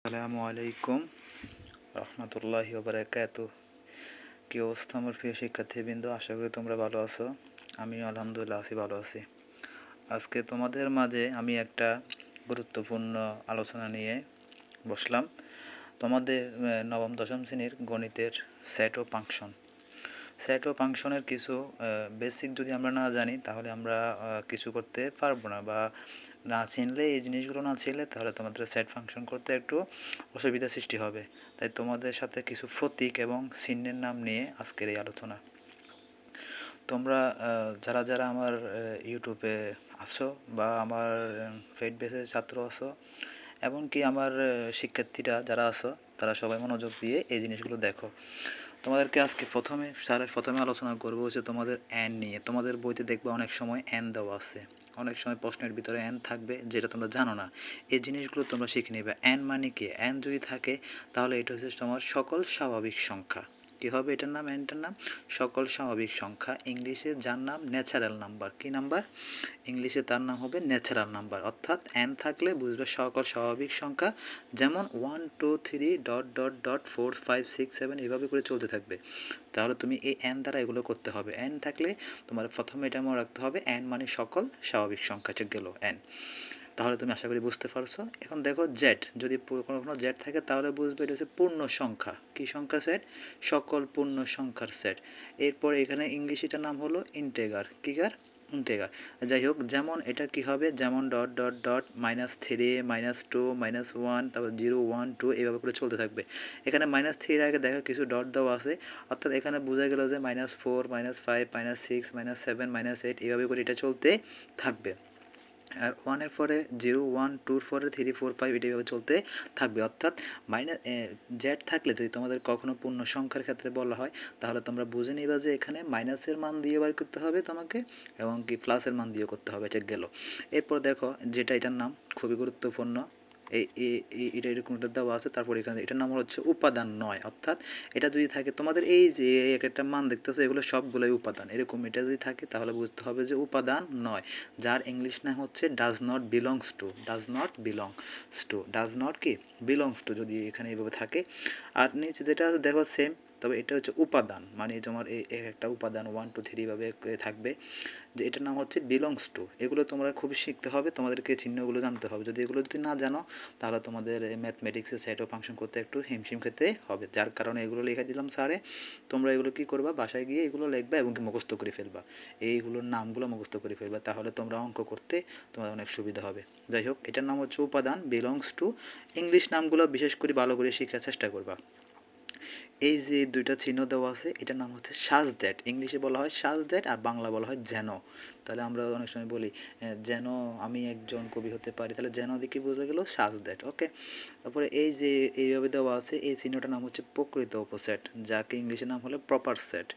আসসালামু আলাইকুম রহমতুল্লাহি ওবারাকাতুহ। কী অবস্থা আমার প্রিয় শিক্ষার্থীবৃন্দ? আশা করি তোমরা ভালো আছো। আমি আলহামদুলিল্লাহ ভালো আছি। আজকে তোমাদের মাঝে আমি একটা গুরুত্বপূর্ণ আলোচনা নিয়ে বসলাম। তোমাদের নবম দশম শ্রেণীর গণিতের সেট ও ফাংশনের কিছু বেসিক যদি আমরা না জানি তাহলে আমরা কিছু করতে পারবো না, বা না চিনলে, এই জিনিসগুলো না চিনলে তাহলে তোমাদের সেট ফাংশন করতে একটু অসুবিধা সৃষ্টি হবে। তাই তোমাদের সাথে কিছু প্রতীক এবং চিহ্নের নাম নিয়ে আজকের এই আলোচনা। তোমরা যারা যারা আমার ইউটিউবে আছো বা আমার ফেড বেসের ছাত্র আছো, এমনকি আমার শিক্ষার্থীরা যারা আছো, তারা সবাই মনোযোগ দিয়ে এই জিনিসগুলো দেখো। তোমাদেরকে আজকে প্রথমে আলোচনা করবো হচ্ছে তোমাদের অ্যান নিয়ে। তোমাদের বইতে দেখবে অনেক সময় অ্যান দেওয়া আছে, অনেক সময় প্রশ্নের ভিতরে অ্যান থাকবে যেটা তোমরা জানো না। এই জিনিসগুলো তোমরা শিখে নেবে। অ্যান মানে কি? অ্যান যদি থাকে তাহলে এটা হচ্ছে তোমার সকল স্বাভাবিক সংখ্যা। কী হবে এটার নাম? অ্যানটার নাম সকল স্বাভাবিক সংখ্যা। ইংলিশে যার নাম ন্যাচারাল নাম্বার। কী নাম্বার? ইংলিশে তার নাম হবে ন্যাচারাল নাম্বার। অর্থাৎ অ্যান থাকলে বুঝবে সকল স্বাভাবিক সংখ্যা, যেমন 1 2 3 ডট ডট ডট 4 5 6 7 এভাবে করে চলতে থাকবে। তাহলে তুমি এই অ্যান দ্বারা এগুলো করতে হবে। অ্যান থাকলে তোমার প্রথমে এটা মনে রাখতে হবে, অ্যান মানে সকল স্বাভাবিক সংখ্যা, গেল অ্যান। তাহলে তুমি আশা করি বুঝতে পারছো। এখন দেখো জেড, যদি কোনো কোনো জেড থাকে তাহলে বুঝবে এটা হচ্ছে পূর্ণ সংখ্যা। কি সংখ্যা সেট? সকল পূর্ণ সংখ্যার সেট। এরপর এখানে ইংলিশের নাম হলো ইন্টেগার। কিগার? ইন্টেগার। যাই হোক, যেমন এটা কি হবে, যেমন ডট ডট ডট -3 -2 -1, তারপর 0 1 2 এভাবে করে চলতে থাকবে। এখানে -3 আগে দেখো কিছু ডট দেওয়া আছে, অর্থাৎ এখানে বোঝা গেল যে -4 -5 -6 -7 -8 এভাবে করে এটা চলতে থাকবে। আর 1-এর পরে 0 1 2-র পরে 3 4 5 এটা এভাবে চলতে থাকবে। অর্থাৎ জেড থাকলে যদি তোমাদের কখনো পূর্ণ সংখ্যার ক্ষেত্রে বলা হয় তাহলে তোমরা বুঝে নিবা যে এখানে মাইনাসের মান দিয়ে বার করতে হবে তোমাকে, এবং কি প্লাসের মান দিয়ে করতে হবে। এটা গেল। এরপর দেখো যেটা, এটার নাম খুবই গুরুত্বপূর্ণ, এটা এরকম একটা দেওয়া আছে। তারপর এখানে এটার নাম হচ্ছে উপাদান 9। অর্থাৎ এটা যদি থাকে তোমাদের, এই যে একটা মান দেখতেছো এগুলো সবগুলোই উপাদান, এরকম এটা যদি থাকে তাহলে বুঝতে হবে যে উপাদান 9, যার ইংলিশ নাম হচ্ছে does not belongs to. Does not belongs to, does not কি বিলংস টু, যদি এখানে এইভাবে থাকে। আর নিচে যেটা দেখো সেম, তবে এটা হচ্ছে উপাদান, মানে তোমার এই একটা উপাদান 1 2 3 ভাবে থাকবে, যে এটার নাম হচ্ছে বিলংস টু। এগুলো তোমরা খুবই শিখতে হবে, তোমাদেরকে চিহ্নগুলো জানতে হবে। যদি এগুলো যদি না জানো তাহলে তোমাদের ম্যাথমেটিক্সের সেট ও ফাংশন করতে একটু হিমশিম খেতে হবে। যার কারণে এগুলো লিখে দিলাম স্যারে। তোমরা এগুলো কি করবা, বাসায় গিয়ে এগুলো লিখবা এবং মুখস্থ করে ফেলবা। এইগুলোর নামগুলো মুখস্থ করে ফেলবা, তাহলে তোমরা অঙ্ক করতে তোমার অনেক সুবিধা হবে। যাই হোক, এটার নাম হচ্ছে উপাদান, বিলংস টু। ইংলিশ নামগুলো বিশেষ করে ভালো করে শেখার চেষ্টা করবা। এই যে দুইটা চিহ্ন দেওয়া আছে এটার নাম হচ্ছে সাজ দ্যাট। ইংলিশে বলা হয় সাজ দ্যাট, আর বাংলা বলা হয় যেন। তাহলে আমরা অনেক সময় বলি যেন আমি একজন কবি হতে পারি, তাহলে যেন দিকে বোঝা গেল সাজ দ্যাট। ওকে। তারপরে এই যে এইভাবে দেওয়া আছে, এই চিহ্নটার নাম হচ্ছে প্রকৃত উপসেট, যাকে ইংলিশের নাম হলো প্রপার সেট।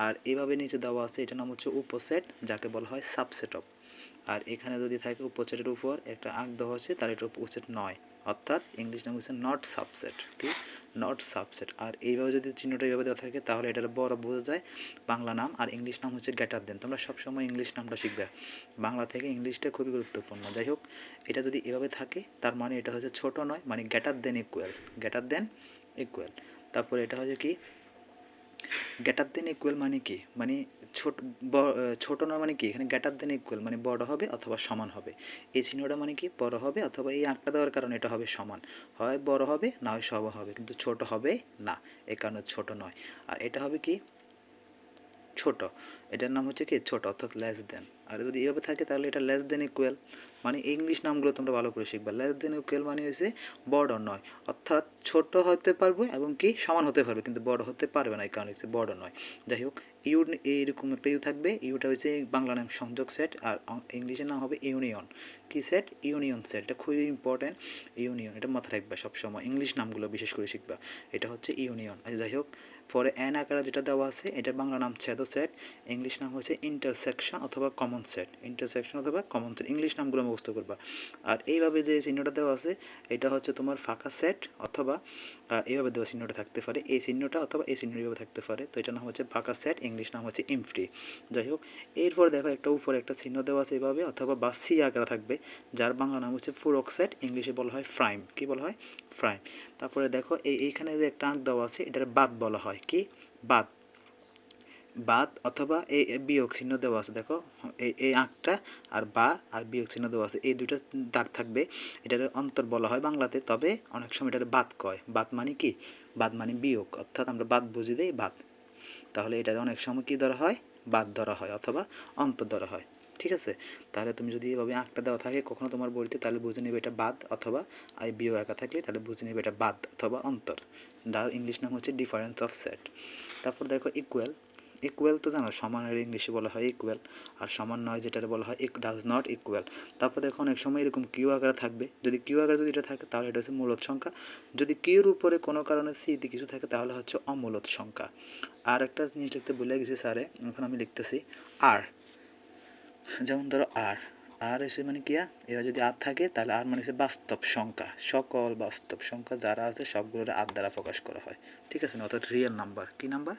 আর এভাবে নিচে দেওয়া আছে, এটার নাম হচ্ছে উপসেট, যাকে বলা হয় সাবসেট অফ। আর এখানে যদি থাকে উপসেটের উপর একটা আঁক দেওয়া আছে, তাহলে এটা উপসেট নয়, অর্থাৎ ইংলিশ নাম হচ্ছে নট সাবসেট। কি? Not subset. আর এইভাবে যদি চিহ্নটা এইভাবে দেওয়া থাকে তাহলে এটার বড় বোঝা যায় বাংলা নাম, আর ইংলিশ নাম হচ্ছে গ্রেটার দেন। তোমরা সবসময় ইংলিশ নামটা শিখবে, বাংলা থেকে ইংলিশটা খুবই গুরুত্বপূর্ণ। যাই হোক, এটা যদি এভাবে থাকে তার মানে এটা হচ্ছে ছোট নয়, মানে greater than equal. Greater than equal. তারপরে এটা হচ্ছে কি, গ্রেটার দেন ইকুয়াল মানে কি, মানে ছোট নয় মানে কি, এখানে গ্রেটার দেন ইকুয়াল মানে বড় হবে অথবা সমান হবে। এই চিহ্নটা মানে কি, বড় হবে, অথবা এই আঁকটা দেওয়ার কারণে এটা হবে সমান, হয় বড় হবে না হয় সমান হবে, কিন্তু ছোট হবে না, এই কারণে ছোট নয়। আর এটা হবে কি, ছোট। এটার নাম হচ্ছে কি ছোট, অর্থাৎ লেস দেন। আর যদি এভাবে থাকে তাহলে এটা লেস দেন ইকুয়াল। মানে ইংলিশ নামগুলো তোমরা ভালো করে শিখবা। লেস দেন ইকুয়াল মানে হচ্ছে বড় নয়, অর্থাৎ ছোট হতে পারবে এবং কি সমান হতে পারবে, কিন্তু বড় হতে পারবে না, এই কারণে হচ্ছে বড় নয়। যাই হোক, ইউ এইরকম একটা ইউ থাকবে। ইউটা হচ্ছে বাংলা নাম সংযোগ সেট, আর ইংলিশের নাম হবে ইউনিয়ন। কি সেট? Union set. এটা খুবই ইম্পর্টেন্ট, ইউনিয়ন, এটা মাথায় রাখবা সবসময়, ইংলিশ নামগুলো বিশেষ করে শিখবা। এটা হচ্ছে ইউনিয়ন। আচ্ছা, যাই হোক, পরে এন আকারে যেটা দেওয়া আছে এটার বাংলা নাম ছেদ সেট, ইংলিশ নাম হচ্ছে ইন্টারসেকশন অথবা কমন কমন সেট, ইন্টারসেকশন অথবা কমন সেট, ইংলিশ নামগুলো মুখস্থ করবা। আর এইভাবে যে চিহ্নটা দেওয়া আছে এটা হচ্ছে তোমার ফাঁকা সেট, অথবা এইভাবে দেওয়া চিহ্নটা থাকতে পারে, এই চিহ্নটা অথবা এই চিহ্নটা এইভাবে থাকতে পারে। তো এটার নাম হচ্ছে ফাঁকা সেট, ইংলিশ নাম হচ্ছে এমপ্টি। যাই হোক, এরপর দেখো একটা উপরে একটা চিহ্ন দেওয়া আছে এইভাবে, অথবা বা সি আকারে থাকবে, যার বাংলা নাম হচ্ছে পূরক সেট, ইংলিশে বলা হয় প্রাইম। কি বলা হয়? প্রাইম। তারপরে দেখো এইখানে যে একটা আঁক দেওয়া আছে এটার বাদ বলা হয়। কি? বাদ। বাদ অথবা এই বিয়োগ চিহ্ন দেওয়া আছে, দেখো এই আঁকটা আর বা আর বিয়োগ চিহ্ন দেওয়া আছে, এই দুইটা দাগ থাকবে, এটার অন্তর বলা হয় বাংলাতে, তবে অনেক সময় এটার বাদ কয়। বাদ মানে কি? বাদ মানে বিয়োগ, অর্থাৎ আমরা বাদ বুঝি দেই বাদ। তাহলে এটার অনেক সময় কি ধরা হয়? বাদ ধরা হয় অথবা অন্তর ধরা হয়। ঠিক আছে? তাহলে তুমি যদি এভাবে আঁকটা দেওয়া থাকে কখনো তোমার বইতে, তাহলে বুঝে নেবে এটা বাদ, অথবা আই বিয়োগ একা থাকলে তাহলে বুঝে নেবে এটা বাদ অথবা অন্তর। যার ইংলিশ নাম হচ্ছে ডিফারেন্স অফ সেট। তারপর দেখো ইকুয়াল। ইকুয়াল তো জানো সমানের ইংলিশে বলা হয় ইকুয়াল, আর সমান নয় যেটা বলা হয় ডাজ নট ইকুয়াল। তারপর দেখো অনেক সময় এরকম কিউ আকারে থাকবে, যদি কিউ আকারে যদি এটা থাকে তাহলে এটা হচ্ছে মূলদ সংখ্যা, যদি কিউর উপরে কোনো কারণে সিতে কিছু থাকে তাহলে হচ্ছে অমূলদ সংখ্যা। আর একটা জিনিস লিখতে ভুলে গেছি স্যারে, এখন আমি লিখতেছি আর। যেমন ধরো আর, আর এসে মানে কি? এরা যদি আর থাকে তাহলে আর মানে হচ্ছে বাস্তব সংখ্যা, সকল বাস্তব সংখ্যা যারা আছে সবগুলোর আর দ্বারা প্রকাশ করা হয়। ঠিক আছে না? অর্থাৎ রিয়েল নাম্বার। কি নাম্বার?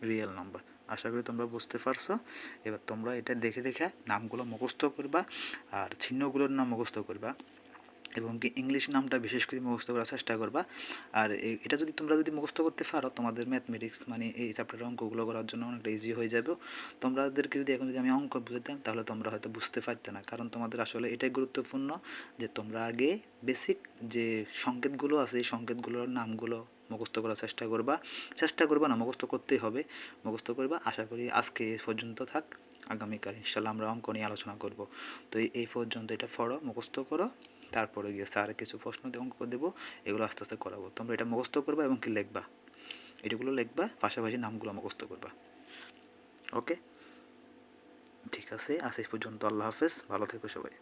Real number. আশা করি তোমরা বুঝতে পারছো। এবার তোমরা এটা দেখে দেখে নামগুলো মুখস্থ করবা, আর চিহ্নগুলোর নাম মুখস্থ করবা, এবং কি ইংলিশ নামটা বিশেষ করে মুখস্থ করার চেষ্টা করবা। আর এটা যদি তোমরা যদি মুখস্থ করতে পারো, তোমাদের ম্যাথমেটিক্স মানে এই চ্যাপ্টারের অঙ্কগুলো করার জন্য অনেকটা ইজি হয়ে যাবে। তোমাদেরকে যদি এখন যদি আমি অঙ্ক বুঝাতাম তাহলে তোমরা হয়তো বুঝতে পারতে না, কারণ তোমাদের আসলে এটাই গুরুত্বপূর্ণ যে তোমরা আগে বেসিক যে সংকেতগুলো আছে এই সংকেতগুলোর নামগুলো মুখস্থ করার চেষ্টা করবা। চেষ্টা করবা না, মুখস্থ করতেই হবে, মুখস্থ করবা। আশা করি আজকে এই পর্যন্ত থাক, আগামীকাল ইনশাল্লাহ আমরা অঙ্ক নিয়ে আলোচনা করব। তো এই পর্যন্ত এটা পড়ো, মুখস্থ করো, তারপরে গিয়ে স্যার কিছু প্রশ্ন অঙ্ক দেবো, এগুলো আস্তে আস্তে করাবো। তোমরা এটা মুখস্থ করবা এবং কি লিখবা, এগুলো লিখবা, পাশাপাশি নামগুলো মুখস্থ করবা। ওকে, ঠিক আছে, আজ এই পর্যন্ত। আল্লাহ হাফেজ, ভালো থেকো সবাই।